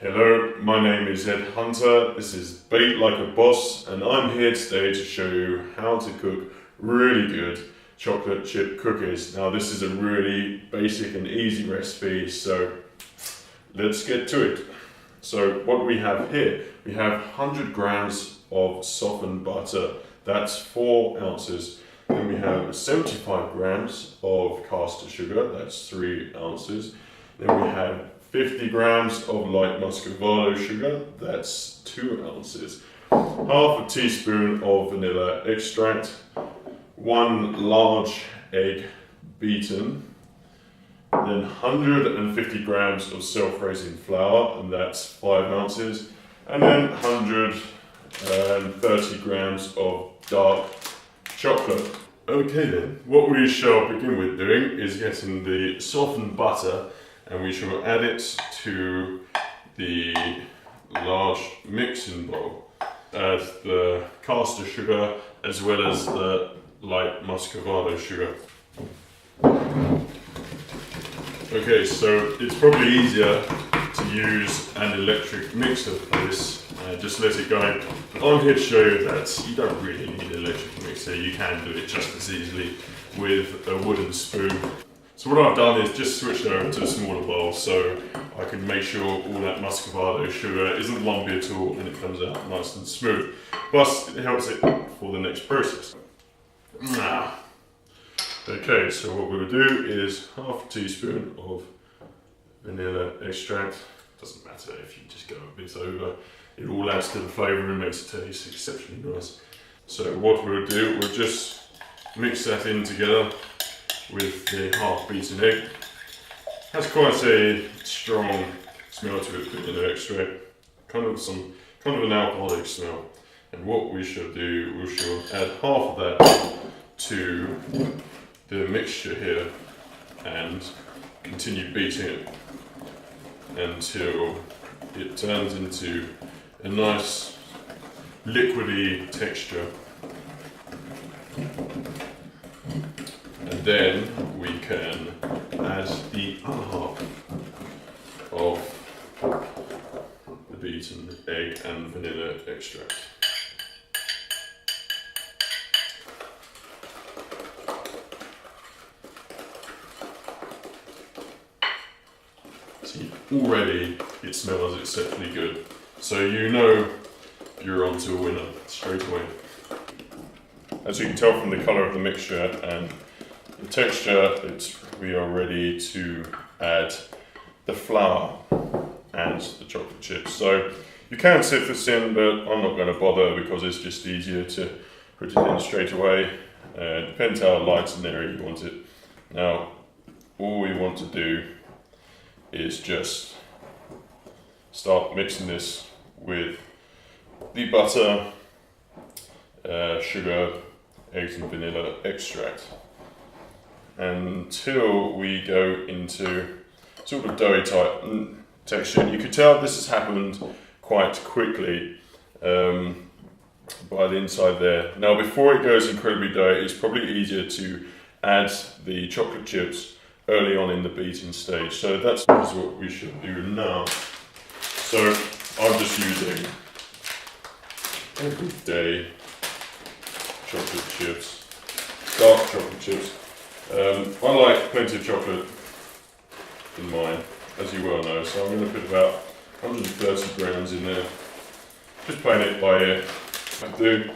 Hello, my name is Ed Hunter. This is Bake Like a Boss, and I'm here today to show you how to cook really good chocolate chip cookies. Now, this is a really basic and easy recipe, so let's get to it. So what we have here, we have 100 grams of softened butter. That's 4 ounces. Then we have 75 grams of caster sugar. That's 3 ounces. Then we have 50 grams of light muscovado sugar, that's 2 ounces. Half a teaspoon of vanilla extract, 1 large egg beaten, then 150 grams of self-raising flour, and that's 5 ounces, and then 130 grams of dark chocolate. Okay then, what we shall begin with doing is getting the softened butter, and we shall add it to the large mixing bowl. Add the caster sugar as well as the light muscovado sugar. Okay, so it's probably easier to use an electric mixer for this. Just let it go. I'm here to show you that you don't really need an electric mixer. You can do it just as easily with a wooden spoon. So what I've done is just switched over to a smaller bowl so I can make sure all that muscovado sugar isn't lumpy at all and it comes out nice and smooth. Plus it helps it for the next process. Okay, so what we'll do is half a teaspoon of vanilla extract. Doesn't matter if you just go a bit over. It all adds to the flavour and makes it taste exceptionally nice. So what we'll do, we'll just mix that in together with the half beaten egg. Has quite a strong smell to it, vanilla extract, kind of an alcoholic smell. And what we shall do, we shall add half of that to the mixture here and continue beating it until it turns into a nice liquidy texture. And then we can add the other half of the beaten egg and vanilla extract. See, already it smells exceptionally good. So you know you're onto a winner straight away. As you can tell from the colour of the mixture and the texture, we are ready to add the flour and the chocolate chips. So you can sift this in, but I'm not going to bother because it's just easier to put it in straight away. Depends how light and airy you want it. Now, all we want to do is just start mixing this with the butter, sugar, eggs and vanilla extract until we go into sort of doughy type texture. And you can tell this has happened quite quickly by the inside there. Now, before it goes incredibly doughy, it's probably easier to add the chocolate chips early on in the beating stage. So that's what we should do now. So I'm just using everyday chocolate chips, dark chocolate chips. I like plenty of chocolate in mine, as you well know, so I'm going to put about 130 grams in there. Just playing it by ear. What I do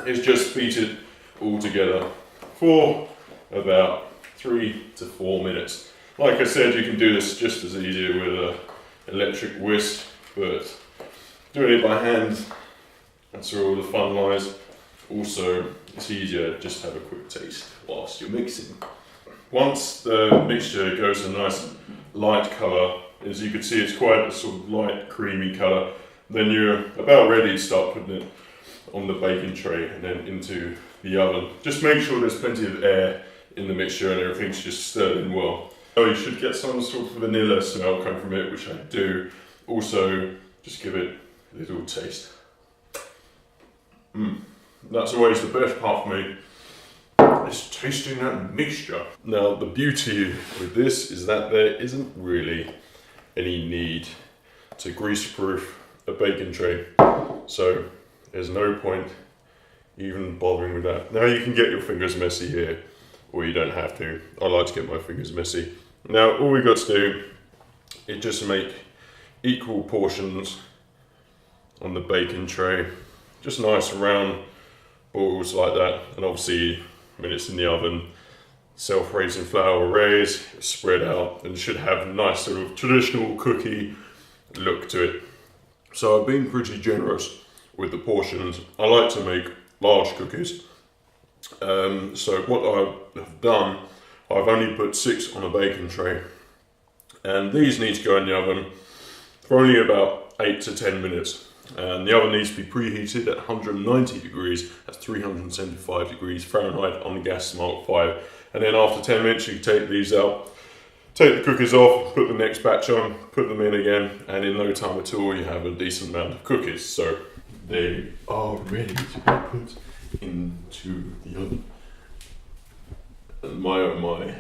is just beat it all together for about 3 to 4 minutes. Like I said, you can do this just as easy with an electric whisk, but doing it by hand, that's where all the fun lies. Also, it's easier just to have a quick taste whilst you're mixing. Once the mixture goes a nice light colour, as you can see it's quite a sort of light creamy colour, then you're about ready to start putting it on the baking tray and then into the oven. Just make sure there's plenty of air in the mixture and everything's just stirred in well. So you should get some sort of vanilla smell come from it, which I do. Also, just give it a little taste. That's always the best part for me, is tasting that mixture. Now, the beauty with this is that there isn't really any need to grease-proof a bacon tray. So there's no point even bothering with that. Now you can get your fingers messy here, or you don't have to. I like to get my fingers messy. Now all we've got to do is just make equal portions on the bacon tray. Just nice round balls like that. And obviously when it's in the oven, self-raising flour will raise, spread out, and should have a nice sort of traditional cookie look to it. So I've been pretty generous with the portions. I like to make large cookies. So what I have done, I've only put 6 on a bacon tray. And these need to go in the oven for only about 8 to 10 minutes. And the oven needs to be preheated at 190 degrees, that's 375 degrees Fahrenheit on the gas Mark 5. And then after 10 minutes you take these out, take the cookies off, put the next batch on, put them in again, and in no time at all you have a decent amount of cookies. So they are ready to be put into the oven. And my oh my,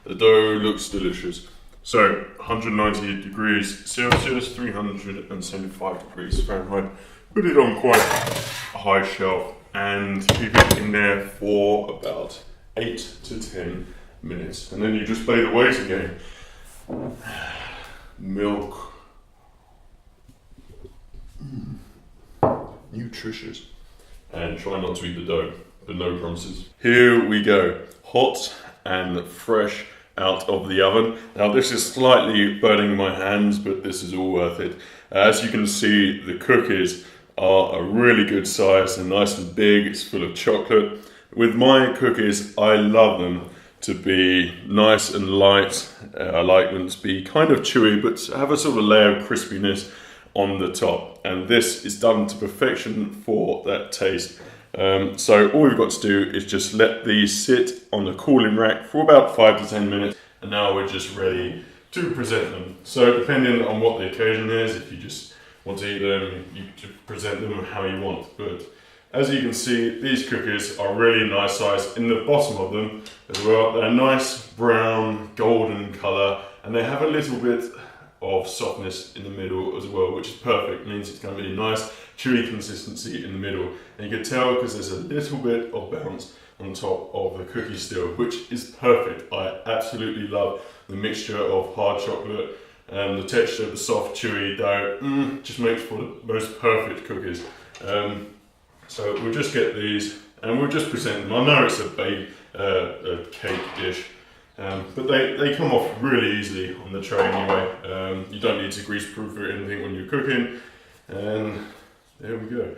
the dough looks delicious. So 190 degrees Celsius, 375 degrees Fahrenheit. Put it on quite a high shelf and keep it in there for about 8 to 10 minutes. And then you just play the weight again. Milk. Nutritious. And try not to eat the dough, but no promises. Here we go. Hot and fresh out of the oven. Now this is slightly burning my hands, but this is all worth it. As you can see, the cookies are a really good size and nice and big. It's full of chocolate. With my cookies, I love them to be nice and light. I like them to be kind of chewy, but have a sort of layer of crispiness on the top. And this is done to perfection for that taste. So all we've got to do is just let these sit on the cooling rack for about 5 to 10 minutes, and now we're just ready to present them. So depending on what the occasion is, if you just want to eat them, you can present them how you want. But as you can see, these cookies are really nice size in the bottom of them as well. They're nice brown golden colour, and they have a little bit of softness in the middle as well, which is perfect. It means it's going to be a nice chewy consistency in the middle, and you can tell because there's a little bit of bounce on top of the cookie still, which is perfect. I absolutely love the mixture of hard chocolate and the texture of the soft chewy dough. Just makes for the most perfect cookies. So we'll just get these and we'll just present them. I know it's a cake dish, but they come off really easily on the tray anyway. You don't need to grease proof or anything when you're cooking. And there we go.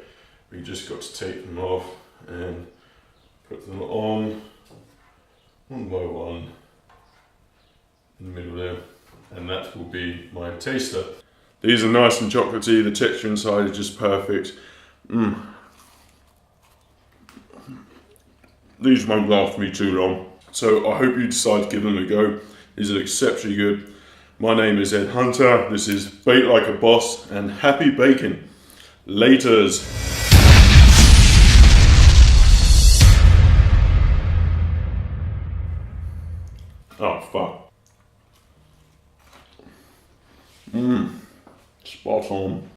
We just got to take them off and put them on one by one in the middle there. And that will be my taster. These are nice and chocolatey. The texture inside is just perfect. These won't last me too long. So I hope you decide to give them a go. These are exceptionally good. My name is Ed Hunter. This is Bake Like a Boss, and happy baking. Laters. Oh fuck. Spot on.